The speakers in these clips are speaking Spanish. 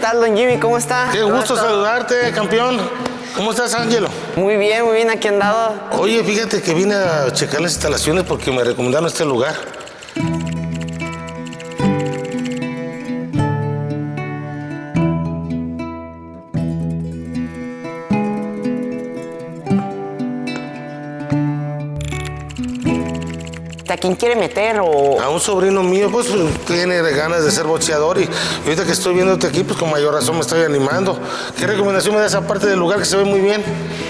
tal, don Jimmy? ¿Cómo está? Qué gusto saludarte, campeón. ¿Cómo estás, Ángelo? Muy bien, aquí andado. Oye, fíjate que vine a checar las instalaciones porque me recomendaron este lugar. ¿A quién quiere meter o...? A un sobrino mío, pues tiene ganas de ser boxeador y ahorita que estoy viéndote aquí, pues con mayor razón me estoy animando. ¿Qué recomendación me da esa parte del lugar que se ve muy bien?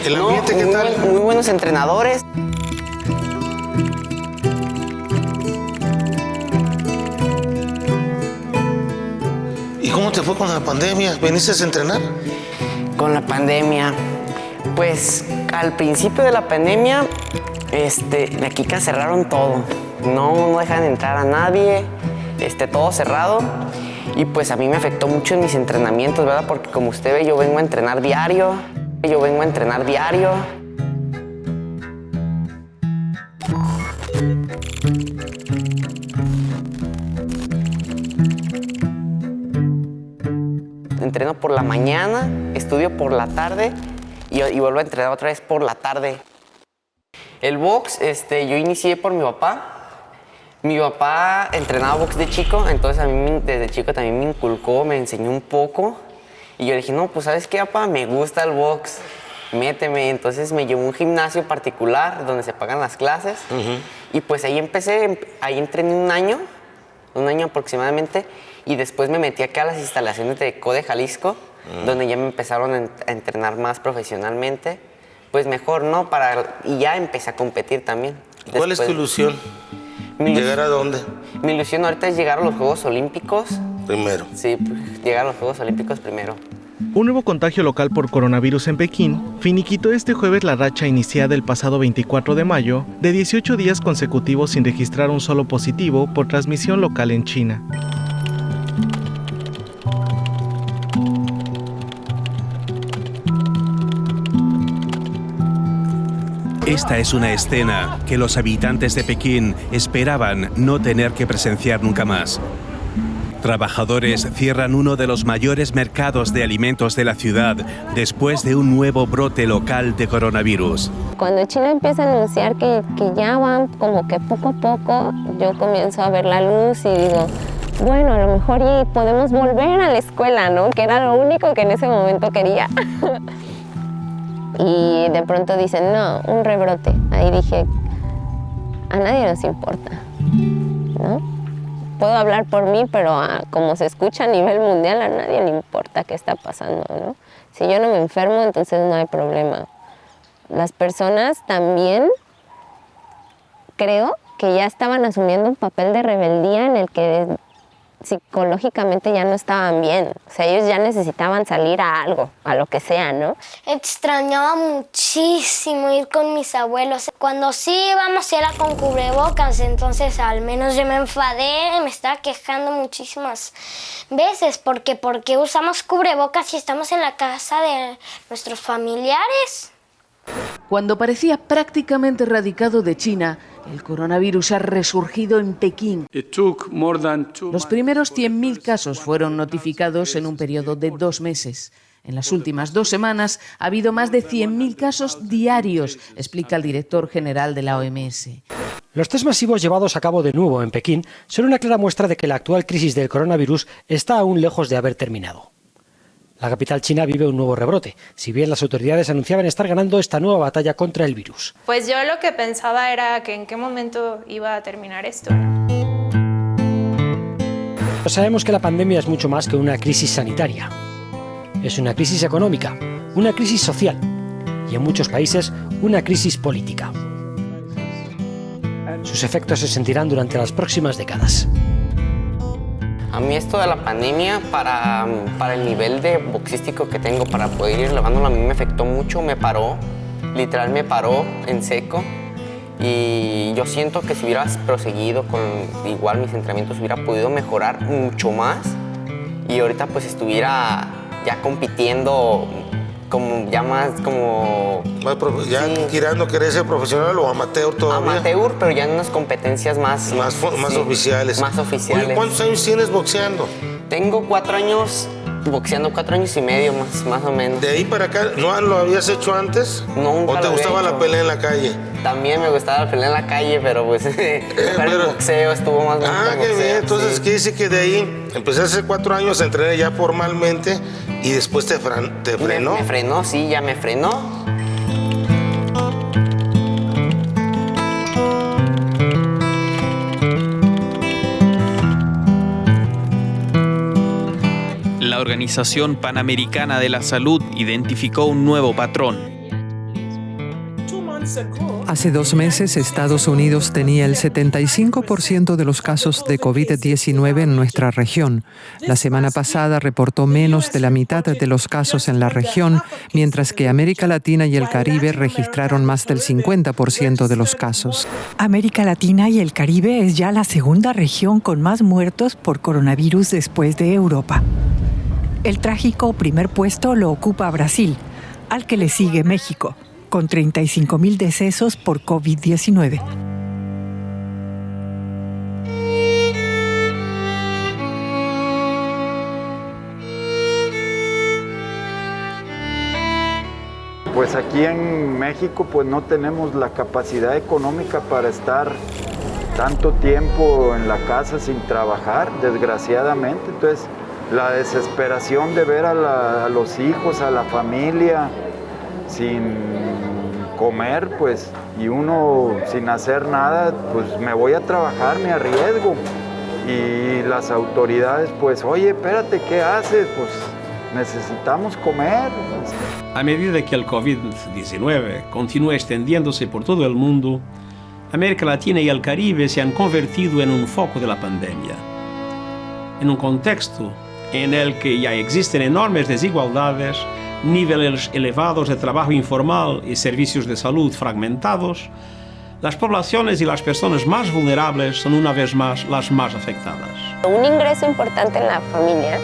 ¿El ambiente qué tal? Muy buenos entrenadores. ¿Y cómo te fue con la pandemia? ¿Veniste a entrenar? Con la pandemia, pues al principio de la pandemia, la Kika cerraron todo. No dejan entrar a nadie, todo cerrado. Y pues a mí me afectó mucho en mis entrenamientos, ¿verdad? Porque como usted ve, yo vengo a entrenar diario. Entreno por la mañana, estudio por la tarde y vuelvo a entrenar otra vez por la tarde. El box, yo inicié por mi papá. Mi papá entrenaba box de chico, entonces a mí desde chico también me inculcó, me enseñó un poco. Y yo le dije, no, pues ¿sabes qué, papá? Me gusta el box, méteme. Entonces me llevó a un gimnasio particular donde se pagan las clases. Y pues ahí empecé, ahí entrené un año aproximadamente. Y después me metí acá a las instalaciones de CODE Jalisco, donde ya me empezaron a entrenar más profesionalmente. Pues mejor, ¿no? Y ya empecé a competir también. ¿Cuál es tu ilusión? ¿Llegar a dónde? Mi ilusión ahorita es llegar a los Juegos Olímpicos. Primero. Sí, llegar a los Juegos Olímpicos primero. Un nuevo contagio local por coronavirus en Pekín finiquitó este jueves la racha iniciada el pasado 24 de mayo de 18 días consecutivos sin registrar un solo positivo por transmisión local en China. Esta es una escena que los habitantes de Pekín esperaban no tener que presenciar nunca más. Trabajadores cierran uno de los mayores mercados de alimentos de la ciudad después de un nuevo brote local de coronavirus. Cuando China empieza a anunciar que ya van como que poco a poco, yo comienzo a ver la luz y digo, bueno, a lo mejor ya podemos volver a la escuela, ¿no? Que era lo único que en ese momento quería. Y de pronto dicen, no, un rebrote. Ahí dije, a nadie nos importa, ¿no? Puedo hablar por mí, pero como se escucha a nivel mundial, a nadie le importa qué está pasando, ¿no? Si yo no me enfermo, entonces no hay problema. Las personas también creo que ya estaban asumiendo un papel de rebeldía en el que psicológicamente ya no estaban bien. O sea, ellos ya necesitaban salir a algo, a lo que sea, ¿no? Extrañaba muchísimo ir con mis abuelos. Cuando sí íbamos era con cubrebocas, entonces al menos yo me enfadé, me estaba quejando muchísimas veces porque usamos cubrebocas y estamos en la casa de nuestros familiares. Cuando parecía prácticamente erradicado de China, el coronavirus ha resurgido en Pekín. Los primeros 100.000 casos fueron notificados en un periodo de 2 meses. En las últimas 2 semanas ha habido más de 100.000 casos diarios, explica el director general de la OMS. Los test masivos llevados a cabo de nuevo en Pekín son una clara muestra de que la actual crisis del coronavirus está aún lejos de haber terminado. La capital china vive un nuevo rebrote, si bien las autoridades anunciaban estar ganando esta nueva batalla contra el virus. Pues yo lo que pensaba era que en qué momento iba a terminar esto. Sabemos que la pandemia es mucho más que una crisis sanitaria. Es una crisis económica, una crisis social y en muchos países una crisis política. Sus efectos se sentirán durante las próximas décadas. A mí esto de la pandemia, para el nivel de boxístico que tengo, para poder ir elevándolo, a mí me afectó mucho, me paró, literal me paró en seco. Y yo siento que si hubieras proseguido con igual mis entrenamientos, hubiera podido mejorar mucho más. Y ahorita pues estuviera ya compitiendo como ya más como... Ya sí, tirando, ¿querés ser profesional o amateur todavía? Amateur, pero ya en unas competencias más oficiales. Más oficiales. Oye, ¿cuántos años tienes boxeando? Tengo 4 años Boxeando 4 años y medio más o menos. ¿De ahí para acá no lo habías hecho antes? Nunca. ¿O te gustaba la pelea en la calle? También me gustaba la pelea en la calle, pero pues el boxeo estuvo más bonito. Ah, qué bien. Entonces, ¿qué dice que de ahí empecé hace 4 años a entrenar ya formalmente y después te frenó? Me frenó, sí, ya me frenó. La Organización Panamericana de la Salud identificó un nuevo patrón. Hace 2 meses, Estados Unidos tenía el 75% de los casos de COVID-19 en nuestra región. La semana pasada reportó menos de la mitad de los casos en la región, mientras que América Latina y el Caribe registraron más del 50% de los casos. América Latina y el Caribe es ya la segunda región con más muertos por coronavirus después de Europa. El trágico primer puesto lo ocupa Brasil, al que le sigue México, con 35,000 decesos por COVID-19. Pues aquí en México pues no tenemos la capacidad económica para estar tanto tiempo en la casa sin trabajar, desgraciadamente. Entonces, la desesperación de ver a los hijos, a la familia, sin comer, pues, y uno sin hacer nada, pues me voy a trabajar, me arriesgo. Y las autoridades, pues, oye, espérate, ¿qué haces? Pues necesitamos comer. A medida que el COVID-19 continúa extendiéndose por todo el mundo, América Latina y el Caribe se han convertido en un foco de la pandemia. En un contexto en el que ya existen enormes desigualdades, niveles elevados de trabajo informal y servicios de salud fragmentados, las poblaciones y las personas más vulnerables son una vez más las más afectadas. Un ingreso importante en la familia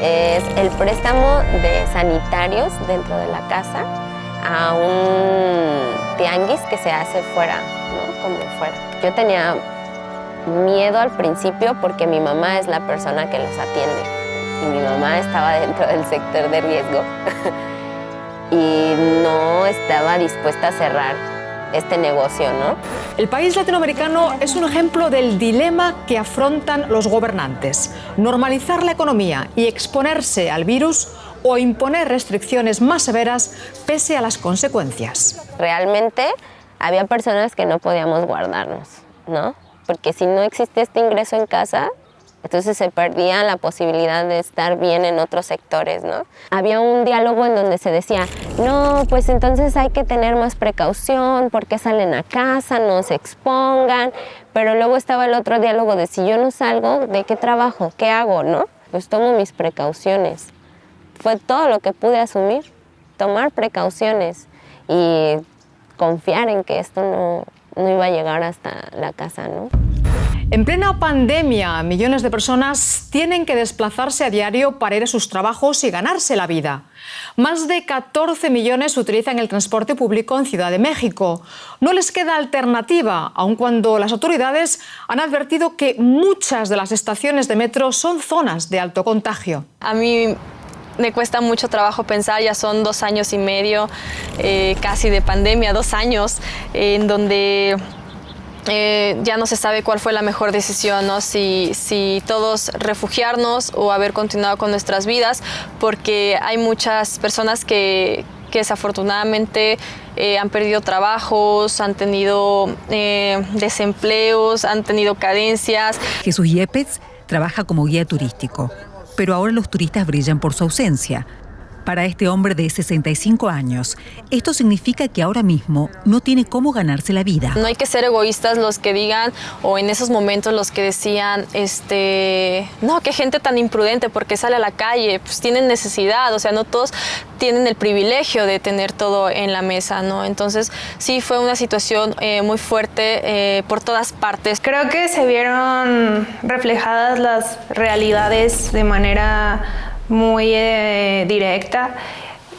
es el préstamo de sanitarios dentro de la casa a un tianguis que se hace fuera, ¿no? Como fuera. Yo tenía miedo al principio porque mi mamá es la persona que los atiende. Y mi mamá estaba dentro del sector de riesgo y no estaba dispuesta a cerrar este negocio, ¿no? El país latinoamericano es un ejemplo del dilema que afrontan los gobernantes: normalizar la economía y exponerse al virus o imponer restricciones más severas pese a las consecuencias. Realmente había personas que no podíamos guardarnos, ¿no? Porque si no existe este ingreso en casa, entonces se perdía la posibilidad de estar bien en otros sectores, ¿no? Había un diálogo en donde se decía, no, pues entonces hay que tener más precaución, porque salen a casa, no se expongan, pero luego estaba el otro diálogo de si yo no salgo, ¿de qué trabajo? ¿Qué hago, no? Pues tomo mis precauciones. Fue todo lo que pude asumir, tomar precauciones y confiar en que esto no iba a llegar hasta la casa, ¿no? En plena pandemia, millones de personas tienen que desplazarse a diario para ir a sus trabajos y ganarse la vida. Más de 14 millones utilizan el transporte público en Ciudad de México. No les queda alternativa, aun cuando las autoridades han advertido que muchas de las estaciones de metro son zonas de alto contagio. A mí me cuesta mucho trabajo pensar, ya son 2 años y medio casi de pandemia, 2 años, en donde ya no se sabe cuál fue la mejor decisión, ¿no? Si todos refugiarnos o haber continuado con nuestras vidas, porque hay muchas personas que desafortunadamente han perdido trabajos, han tenido desempleos, han tenido carencias. Jesús Yepes trabaja como guía turístico, pero ahora los turistas brillan por su ausencia. Para este hombre de 65 años, esto significa que ahora mismo no tiene cómo ganarse la vida. No hay que ser egoístas los que digan, o en esos momentos los que decían, no, qué gente tan imprudente, porque sale a la calle, pues tienen necesidad, o sea, no todos tienen el privilegio de tener todo en la mesa, ¿no? Entonces, sí fue una situación muy fuerte por todas partes. Creo que se vieron reflejadas las realidades de manera muy directa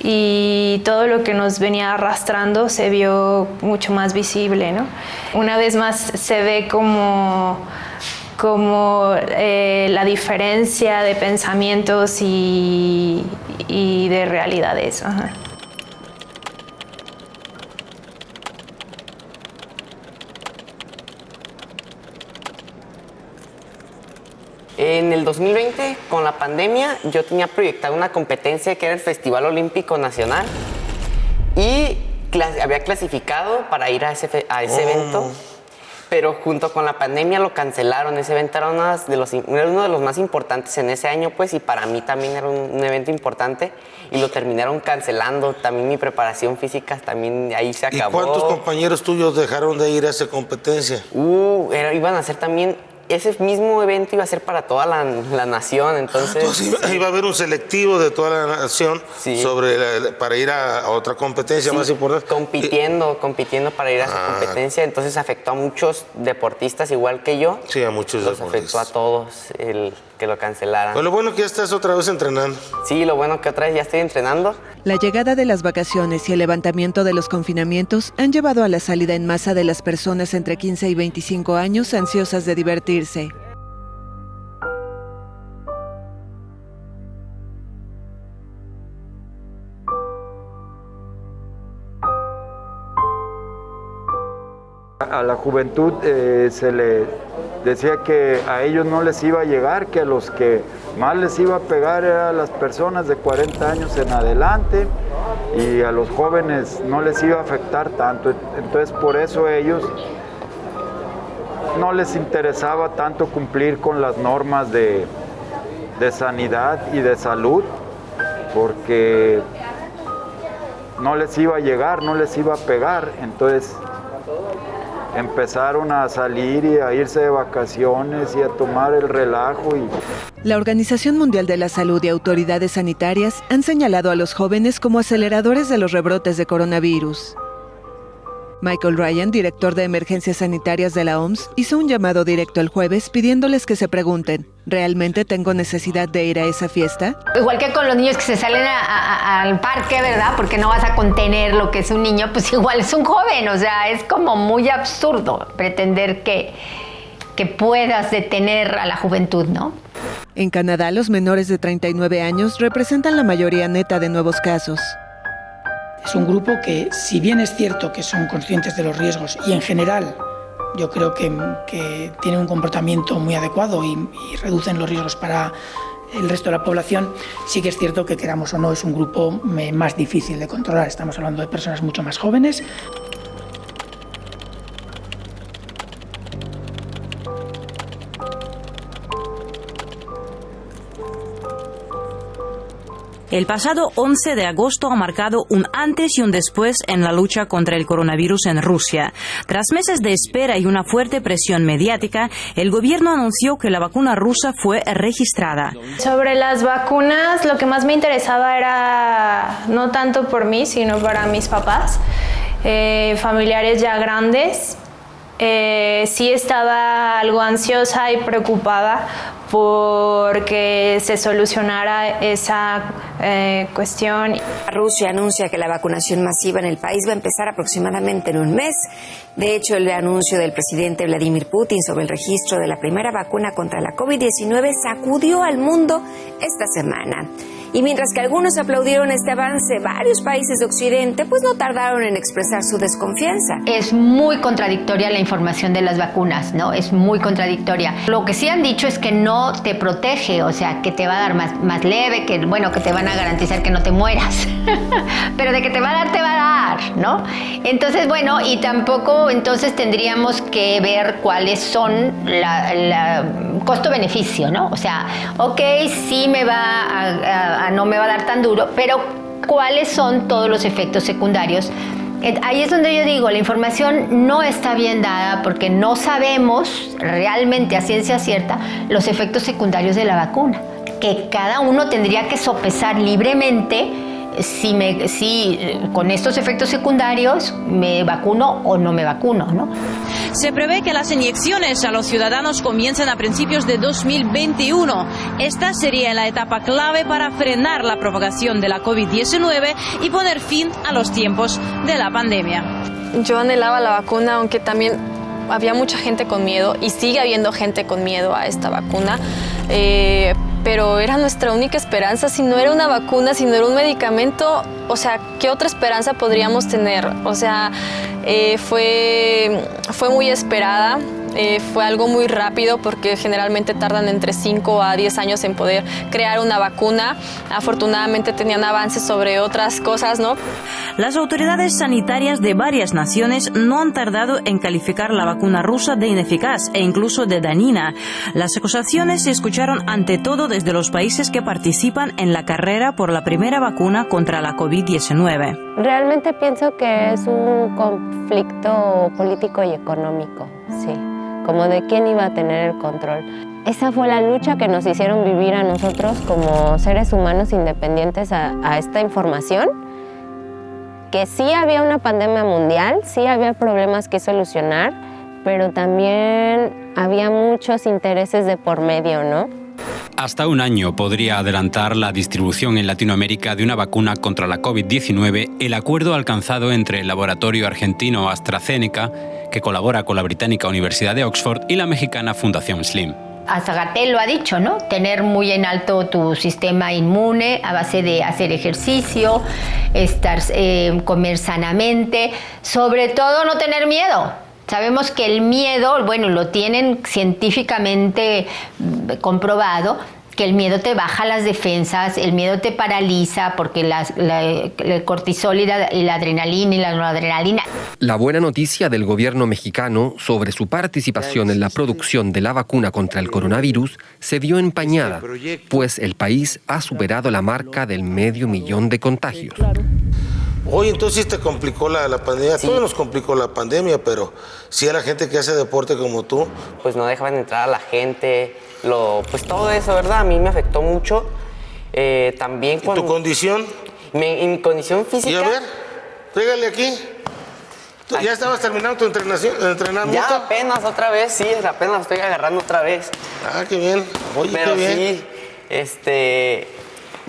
y todo lo que nos venía arrastrando se vio mucho más visible, ¿no? Una vez más se ve como como la diferencia de pensamientos y de realidades. Ajá. En el 2020, con la pandemia, yo tenía proyectada una competencia que era el Festival Olímpico Nacional y había clasificado para ir a ese evento, pero junto con la pandemia lo cancelaron. Ese evento era uno de los más importantes en ese año, pues, y para mí también era un evento importante y lo terminaron cancelando. También mi preparación física también ahí se acabó. ¿Y cuántos compañeros tuyos dejaron de ir a esa competencia? Iban a ser también... Ese mismo evento iba a ser para toda la nación, entonces... Iba a haber un selectivo de toda la nación para ir a otra competencia más importante. Compitiendo para ir a esa competencia, entonces afectó a muchos deportistas igual que yo. Sí, a muchos deportistas. Afectó a todos el que lo cancelaran. Pues lo bueno que ya estás otra vez entrenando. Sí, lo bueno que otra vez ya estoy entrenando. La llegada de las vacaciones y el levantamiento de los confinamientos han llevado a la salida en masa de las personas entre 15 y 25 años ansiosas de divertirse. A la juventud se le decía que a ellos no les iba a llegar, que a los que más les iba a pegar eran las personas de 40 años en adelante y a los jóvenes no les iba a afectar tanto. Entonces por eso ellos no les interesaba tanto cumplir con las normas de sanidad y de salud, porque no les iba a llegar, no les iba a pegar. Entonces empezaron a salir y a irse de vacaciones y a tomar el relajo. La Organización Mundial de la Salud y autoridades sanitarias han señalado a los jóvenes como aceleradores de los rebrotes de coronavirus. Michael Ryan, director de emergencias sanitarias de la OMS, hizo un llamado directo el jueves pidiéndoles que se pregunten, ¿realmente tengo necesidad de ir a esa fiesta? Igual que con los niños que se salen al parque, ¿verdad? Porque no vas a contener lo que es un niño, pues igual es un joven. O sea, es como muy absurdo pretender que puedas detener a la juventud, ¿no? En Canadá, los menores de 39 años representan la mayoría neta de nuevos casos. Es un grupo que, si bien es cierto que son conscientes de los riesgos y en general yo creo que tienen un comportamiento muy adecuado y reducen los riesgos para el resto de la población, sí que es cierto que, queramos o no, es un grupo más difícil de controlar. Estamos hablando de personas mucho más jóvenes. El pasado 11 de agosto ha marcado un antes y un después en la lucha contra el coronavirus en Rusia. Tras meses de espera y una fuerte presión mediática, el gobierno anunció que la vacuna rusa fue registrada. Sobre las vacunas, lo que más me interesaba era no tanto por mí, sino para mis papás, familiares ya grandes. Sí estaba algo ansiosa y preocupada porque se solucionara esa cuestión. Rusia anuncia que la vacunación masiva en el país va a empezar aproximadamente en un mes. De hecho, el anuncio del presidente Vladimir Putin sobre el registro de la primera vacuna contra la COVID-19 sacudió al mundo esta semana. Y mientras que algunos aplaudieron este avance, varios países de Occidente pues no tardaron en expresar su desconfianza. Es muy contradictoria la información de las vacunas, ¿no? Es muy contradictoria. Lo que sí han dicho es que no te protege, o sea, que te va a dar más leve, que te van a garantizar que no te mueras. Pero de que te va a dar, ¿no? Entonces, bueno, y tampoco entonces tendríamos que ver cuáles son la costo-beneficio, ¿no? O sea, ok, sí no me va a dar tan duro, pero ¿cuáles son todos los efectos secundarios? Ahí es donde yo digo, la información no está bien dada porque no sabemos realmente a ciencia cierta los efectos secundarios de la vacuna, que cada uno tendría que sopesar libremente si con estos efectos secundarios me vacuno o no me vacuno, ¿no? Se prevé que las inyecciones a los ciudadanos comiencen a principios de 2021. Esta sería la etapa clave para frenar la propagación de la COVID-19 y poner fin a los tiempos de la pandemia. Yo anhelaba la vacuna, aunque también había mucha gente con miedo y sigue habiendo gente con miedo a esta vacuna. Pero era nuestra única esperanza. Si no era una vacuna, si no era un medicamento, o sea, ¿qué otra esperanza podríamos tener? O sea, fue muy esperada. Fue algo muy rápido porque generalmente tardan entre 5 a 10 años en poder crear una vacuna. Afortunadamente tenían avances sobre otras cosas, ¿no? Las autoridades sanitarias de varias naciones no han tardado en calificar la vacuna rusa de ineficaz e incluso de dañina. Las acusaciones se escucharon ante todo desde los países que participan en la carrera por la primera vacuna contra la COVID-19. Realmente pienso que es un conflicto político y económico, sí. Como de quién iba a tener el control. Esa fue la lucha que nos hicieron vivir a nosotros como seres humanos independientes a esta información, que sí había una pandemia mundial, sí había problemas que solucionar, pero también había muchos intereses de por medio, ¿no? Hasta un año podría adelantar la distribución en Latinoamérica de una vacuna contra la COVID-19 el acuerdo alcanzado entre el laboratorio argentino AstraZeneca, que colabora con la británica Universidad de Oxford, y la mexicana Fundación Slim. Azagatel lo ha dicho, ¿no? Tener muy en alto tu sistema inmune a base de hacer ejercicio, comer sanamente, sobre todo no tener miedo. Sabemos que el miedo, bueno, lo tienen científicamente comprobado, que el miedo te baja las defensas, el miedo te paraliza porque el cortisol y la adrenalina y la noradrenalina. La buena noticia del gobierno mexicano sobre su participación en la producción de la vacuna contra el coronavirus se vio empañada, pues el país ha superado la marca del 500,000 de contagios. Oye, entonces te complicó la pandemia. Sí. Todo nos complicó la pandemia, pero sí a la gente que hace deporte como tú. Pues no dejaban entrar a la gente, pues todo eso, ¿verdad? A mí me afectó mucho. También cuando... ¿Y tu condición? Mi condición física... Y a ver, pégale aquí. ¿Ya estabas terminando tu entrenamiento? Ya apenas otra vez, sí, apenas lo estoy agarrando otra vez. Ah, qué bien. Oye, pero qué bien. Sí,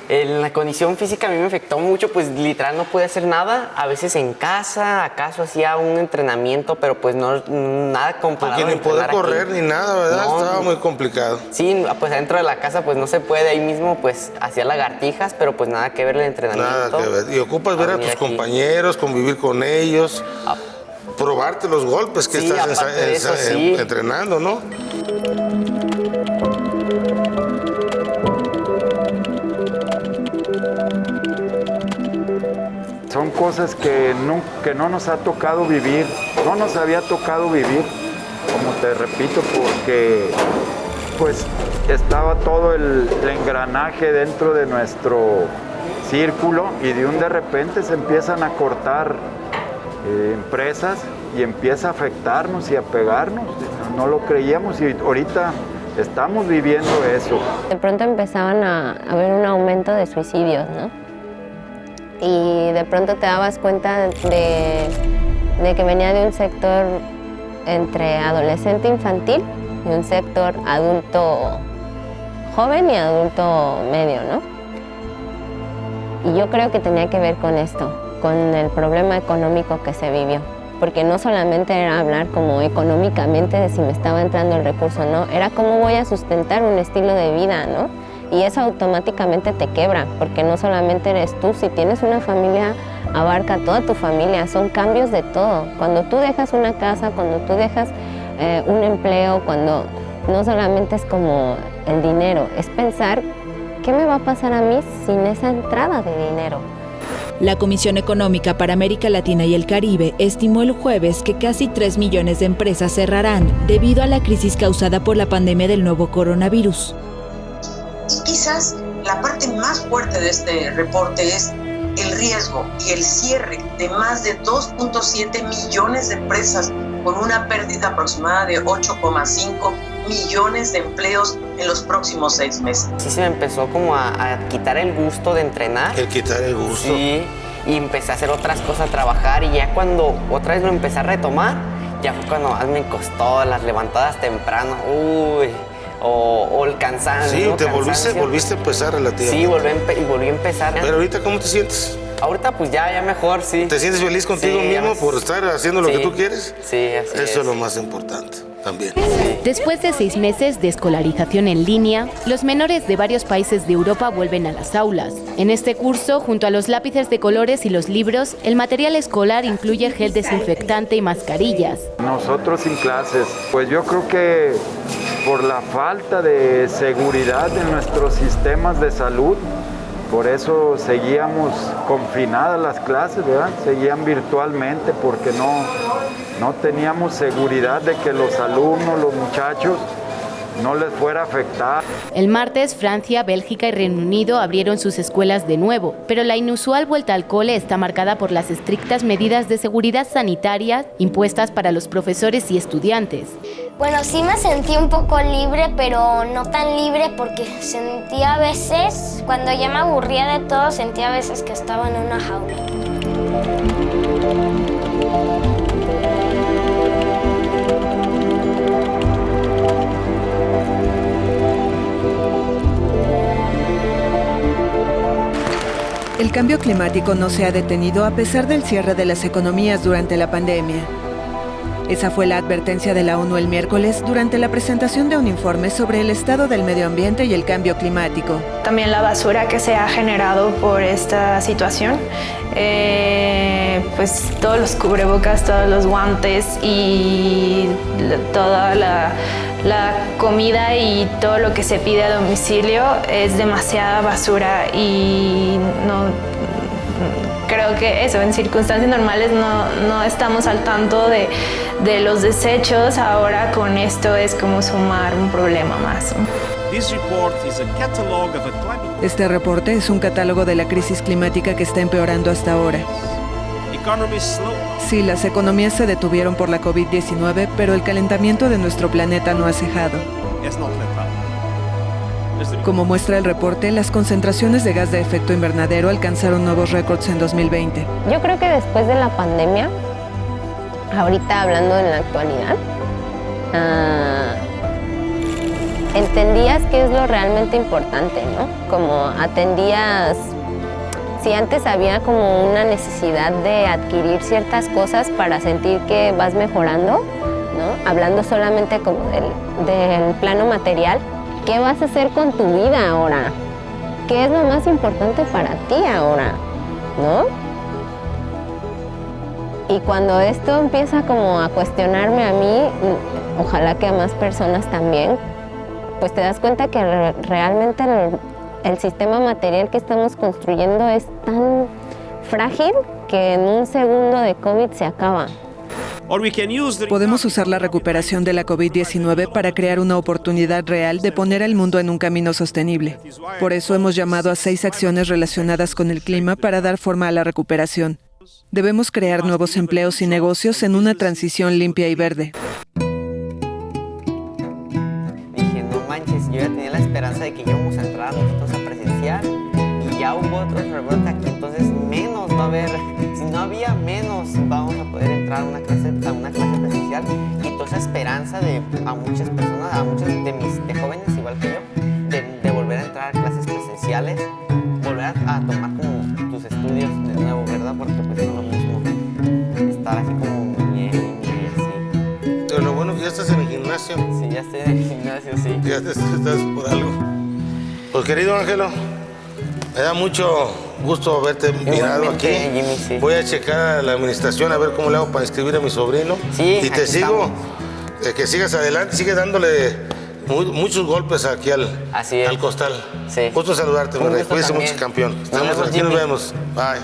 en la condición física a mí me afectó mucho, pues literal no pude hacer nada, a veces en casa, acaso hacía un entrenamiento, pero pues no, nada comparado. Porque ni poder correr aquí, ni nada, ¿verdad? No, estaba muy complicado. Sí, pues adentro de la casa pues no se puede, ahí mismo pues hacía lagartijas, pero pues nada que ver el entrenamiento. Nada que ver, y ocupas ver a tus compañeros, convivir con ellos, probarte los golpes que estás entrenando, ¿no? Son cosas que no nos ha tocado vivir, no nos había tocado vivir, como te repito, porque pues estaba todo el engranaje dentro de nuestro círculo y de repente se empiezan a cortar empresas y empieza a afectarnos y a pegarnos. No lo creíamos y ahorita estamos viviendo eso. De pronto empezaban a haber un aumento de suicidios, ¿no? Y de pronto te dabas cuenta de que venía de un sector entre adolescente infantil y un sector adulto joven y adulto medio, ¿no? Y yo creo que tenía que ver con esto, con el problema económico que se vivió. Porque no solamente era hablar como económicamente de si me estaba entrando el recurso o no, era cómo voy a sustentar un estilo de vida, ¿no? Y eso automáticamente te quebra, porque no solamente eres tú, si tienes una familia, abarca toda tu familia, son cambios de todo. Cuando tú dejas una casa, cuando tú dejas un empleo, cuando no solamente es como el dinero, es pensar, ¿qué me va a pasar a mí sin esa entrada de dinero? La Comisión Económica para América Latina y el Caribe estimó el jueves que casi 3 millones de empresas cerrarán debido a la crisis causada por la pandemia del nuevo coronavirus. Y quizás la parte más fuerte de este reporte es el riesgo y el cierre de más de 2.7 millones de empresas con una pérdida aproximada de 8,5 millones de empleos en los próximos 6 meses. Sí, se me empezó como a quitar el gusto de entrenar. El quitar el gusto. Sí, y empecé a hacer otras cosas, a trabajar, y ya cuando otra vez lo empecé a retomar, ya fue cuando más me costó las levantadas temprano. Uy. O el cansancio. Sí, ¿no? Volviste a empezar relativamente. Sí, volví a empezar. Pero ahorita, ¿cómo te sientes? Ahorita pues ya mejor, sí. ¿Te sientes feliz contigo mismo por estar haciendo lo que tú quieres? Sí, así es. Eso es lo más importante también. Después de 6 meses de escolarización en línea, los menores de varios países de Europa vuelven a las aulas. En este curso, junto a los lápices de colores y los libros, el material escolar incluye gel desinfectante y mascarillas. Nosotros sin clases, pues yo creo que por la falta de seguridad en nuestros sistemas de salud, por eso seguíamos confinadas las clases, ¿verdad? Seguían virtualmente porque no teníamos seguridad de que los alumnos, los muchachos, no les fuera a afectar. El martes, Francia, Bélgica y Reino Unido abrieron sus escuelas de nuevo, pero la inusual vuelta al cole está marcada por las estrictas medidas de seguridad sanitaria impuestas para los profesores y estudiantes. Bueno, sí me sentí un poco libre, pero no tan libre porque sentía a veces, cuando ya me aburría de todo, sentía a veces que estaba en una jaula. El cambio climático no se ha detenido a pesar del cierre de las economías durante la pandemia. Esa fue la advertencia de la ONU el miércoles durante la presentación de un informe sobre el estado del medio ambiente y el cambio climático. También la basura que se ha generado por esta situación, pues todos los cubrebocas, todos los guantes y toda la comida y todo lo que se pide a domicilio es demasiada basura y no... Creo que eso, en circunstancias normales no estamos al tanto de los desechos. Ahora con esto es como sumar un problema más. Este reporte es un catálogo de la crisis climática que está empeorando hasta ahora. Sí, las economías se detuvieron por la COVID-19, pero el calentamiento de nuestro planeta no ha cejado. Como muestra el reporte, las concentraciones de gas de efecto invernadero alcanzaron nuevos récords en 2020. Yo creo que después de la pandemia, ahorita hablando en la actualidad, entendías qué es lo realmente importante, ¿no? Como atendías, si antes había como una necesidad de adquirir ciertas cosas para sentir que vas mejorando, ¿no? Hablando solamente como del plano material, ¿qué vas a hacer con tu vida ahora? ¿Qué es lo más importante para ti ahora? ¿No? Y cuando esto empieza como a cuestionarme a mí, ojalá que a más personas también, pues te das cuenta que realmente el sistema material que estamos construyendo es tan frágil que en un segundo de COVID se acaba. Podemos usar la recuperación de la COVID-19 para crear una oportunidad real de poner al mundo en un camino sostenible. Por eso hemos llamado a 6 acciones relacionadas con el clima para dar forma a la recuperación. Debemos crear nuevos empleos y negocios en una transición limpia y verde. Dije, no manches, yo ya tenía la esperanza de que íbamos a entrar nosotros a presenciar y ya hubo otro rebrote aquí, entonces menos va a haber, si no había menos, vamos a poder entrar a una clase presencial y toda esa esperanza a muchas personas, a muchos de jóvenes igual que yo, de volver a entrar a clases presenciales, volver a tomar como tus estudios de nuevo, ¿verdad? Porque pues no es lo mismo estar así como bien y así. Pero lo bueno es que ya estás en el gimnasio. Sí, ya estoy en el gimnasio, sí. Ya estás por algo. Pues querido Ángelo, me da mucho gusto verte mirado aquí. Jimmy, sí. Voy a checar a la administración a ver cómo le hago para inscribir a mi sobrino. Sí, y te sigo, que sigas adelante, sigue dándole muchos golpes aquí al costal. Sí. Gusto saludarte, mi rey. Cuídese mucho, campeón. Estamos aquí, nos vemos. Bye.